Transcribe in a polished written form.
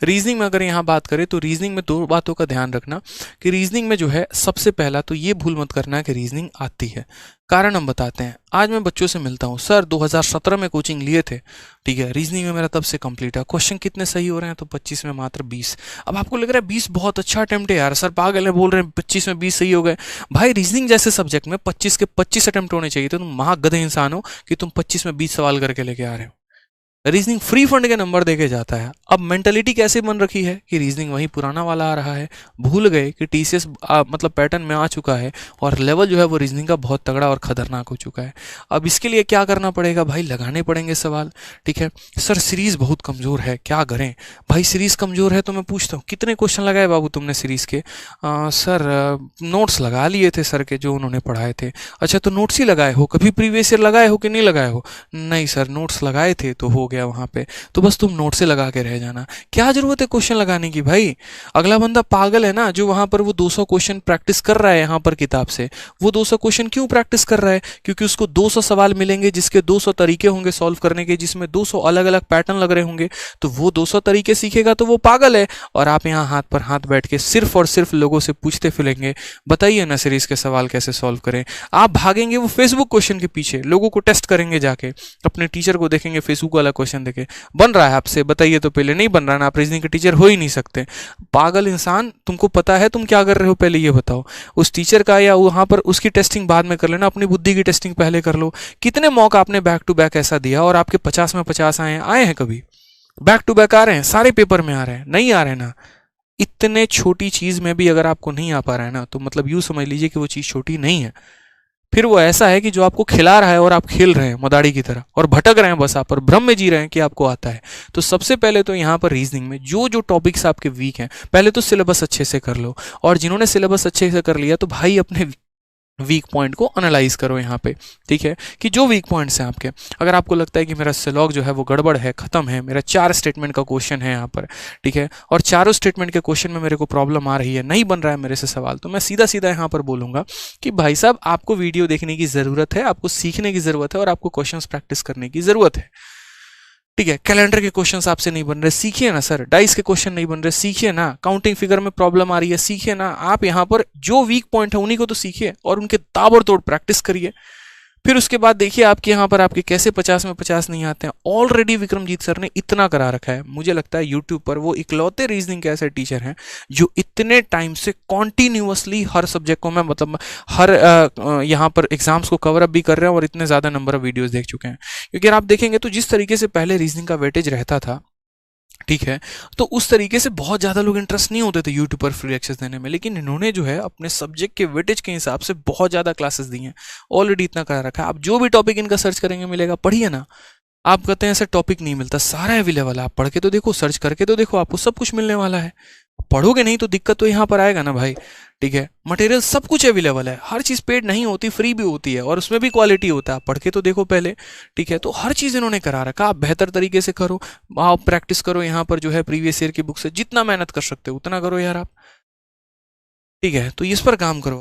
Reasoning में अगर यहाँ बात करें तो रीजनिंग में दो बातों का ध्यान रखना कि रीजनिंग में जो है सबसे पहला तो ये भूल मत करना कि रीजनिंग आती है। कारण हम बताते हैं। आज मैं बच्चों से मिलता हूँ, सर 2017 में कोचिंग लिए थे, ठीक है, रीजनिंग में मेरा तब से कंप्लीट है, क्वेश्चन कितने सही हो रहे हैं, तो 25 में मात्र 20। अब आपको लग रहा है 20 बहुत अच्छा अटेम्प्ट है यार, सर पागल है बोल रहे हैं 25 में 20 सही हो गए। भाई रीजनिंग जैसे सब्जेक्ट में 25 के 25 अटेम्प्ट होने चाहिए, तो तुम महागधे इंसान हो कि तुम 25 में 20 सवाल करके लेके आ रहे हो। रीजनिंग फ्री फंड के नंबर देके जाता है। अब मेंटेलिटी कैसे बन रखी है कि रीजनिंग वही पुराना वाला आ रहा है, भूल गए कि टीसीएस मतलब पैटर्न में आ चुका है और लेवल जो है वो रीजनिंग का बहुत तगड़ा और खतरनाक हो चुका है। अब इसके लिए क्या करना पड़ेगा भाई, लगाने पड़ेंगे सवाल, ठीक है। सर सीरीज बहुत कमजोर है, क्या करें भाई, सीरीज कमजोर है तो मैं पूछता हूँ कितने क्वेश्चन लगाए बाबू तुमने सीरीज के? सर नोट्स लगा लिए थे सर के जो उन्होंने पढ़ाए थे। अच्छा तो नोट्स ही लगाए हो, कभी प्रीवियस ईयर लगाए हो कि नहीं लगाए हो? नहीं सर नोट्स लगाए थे तो हो गया वहां पे, तो बस तुम नोट से लगा के रह जाना। क्या जरूरत है क्वेश्चन लगाने की भाई? अगला बंदा पागल है ना जो वहां पर वो 200 क्वेश्चन प्रैक्टिस कर रहा है यहाँ पर किताब से। वो 200 क्वेश्चन क्यों प्रैक्टिस कर रहा है? क्योंकि उसको 200 सवाल मिलेंगे जिसके 200 तरीके होंगे सॉल्व करने के, जिसमें 200 अलग अलग पैटर्न लग रहे होंगे, तो वो 200 तरीके सीखेगा तो वो पागल है। और आप यहाँ हाथ पर हाथ बैठ के सिर्फ और सिर्फ लोगों से पूछते फिरेंगे बताइए ना सीरीज के सवाल कैसे सॉल्व करें। आप भागेंगे वो फेसबुक क्वेश्चन के पीछे, लोगों को टेस्ट करेंगे जाके, अपने टीचर को देखेंगे फेसबुक वाला क्वेश्चन देखे, बन रहा है आपसे बताइए तो पहले, नहीं बन रहा ना, आप रीजनिंग के टीचर हो ही नहीं सकते। पागल इंसान, तुमको पता है तुम क्या कर रहे हो पहले ये बताओ। उस टीचर का या वहां पर उसकी टेस्टिंग बाद में कर लेना, अपनी बुद्धि की टेस्टिंग पहले कर लो। कितने मॉक आपने बैक टू बैक ऐसा दिया और आपके 50 में 50 आए हैं कभी? बैक टू बैक आ रहे हैं, सारे पेपर में आ रहे हैं, नहीं आ रहे ना। इतने छोटी चीज में भी अगर आपको नहीं आ पा रहा है ना, तो मतलब यूं समझ लीजिए कि वो चीज छोटी नहीं है, फिर वो ऐसा है कि जो आपको खिला रहा है और आप खेल रहे हैं मदारी की तरह और भटक रहे हैं, बस आप और भ्रम में जी रहे हैं कि आपको आता है। तो सबसे पहले तो यहाँ पर रीजनिंग में जो जो टॉपिक्स आपके वीक हैं, पहले तो सिलेबस अच्छे से कर लो, और जिन्होंने सिलेबस अच्छे से कर लिया तो भाई अपने वीक पॉइंट को एनालाइज करो यहाँ पे, ठीक है, कि जो वीक पॉइंट्स हैं आपके, अगर आपको लगता है कि मेरा सिलॉग जो है वो गड़बड़ है, खत्म है, मेरा 4 स्टेटमेंट का क्वेश्चन है यहाँ पर, ठीक है, और चारों स्टेटमेंट के क्वेश्चन में मेरे को प्रॉब्लम आ रही है, नहीं बन रहा है मेरे से सवाल, तो मैं सीधा सीधा यहाँ पर बोलूंगा कि भाई साहब आपको वीडियो देखने की जरूरत है, आपको सीखने की जरूरत है और आपको क्वेश्चंस प्रैक्टिस करने की जरूरत है, ठीक है। कैलेंडर के क्वेश्चंस आपसे नहीं बन रहे, सीखिए ना सर। डाइस के क्वेश्चन नहीं बन रहे, सीखिए ना। काउंटिंग फिगर में प्रॉब्लम आ रही है, सीखिए ना। आप यहाँ पर जो वीक पॉइंट है उन्हीं को तो सीखिए और उनके ताबड़तोड़ प्रैक्टिस करिए। फिर उसके बाद देखिए आपके यहाँ पर आपके कैसे 50 में 50 नहीं आते हैं। ऑलरेडी विक्रमजीत सर ने इतना करा रखा है, मुझे लगता है यूट्यूब पर वो इकलौते रीजनिंग के ऐसे टीचर हैं जो इतने टाइम से कॉन्टिन्यूअसली हर सब्जेक्ट को, मैं मतलब हर यहाँ पर एग्जाम्स को कवर अप भी कर रहे हैं और इतने ज़्यादा नंबर ऑफ वीडियोज़ देख चुके हैं। क्योंकि आप देखेंगे तो जिस तरीके से पहले रीजनिंग का वेटेज रहता था, ठीक है, तो उस तरीके से बहुत ज़्यादा लोग इंटरेस्ट नहीं होते थे यूट्यूब पर फ्री एक्सेस देने में, लेकिन इन्होंने जो है अपने सब्जेक्ट के वेटेज के हिसाब से बहुत ज़्यादा क्लासेस दी हैं, ऑलरेडी इतना करा रखा है। आप जो भी टॉपिक इनका सर्च करेंगे मिलेगा, पढ़िए ना। आप कहते हैं ऐसा टॉपिक नहीं मिलता, सारा अवेलेबल है, आप पढ़ के तो देखो, सर्च करके तो देखो, आपको सब कुछ मिलने वाला है। पढ़ोगे नहीं तो दिक्कत तो यहाँ पर आएगा ना भाई, ठीक है। मटेरियल सब कुछ अवेलेबल है, हर चीज़ पेड नहीं होती, फ्री भी होती है और उसमें भी क्वालिटी होता है, आप पढ़ के तो देखो पहले, ठीक है। तो हर चीज़ इन्होंने करा रखा, आप बेहतर तरीके से करो, आप प्रैक्टिस करो यहाँ पर जो है प्रीवियस ईयर की बुक से, जितना मेहनत कर सकते हो उतना करो यार आप, ठीक है। तो इस पर काम करो।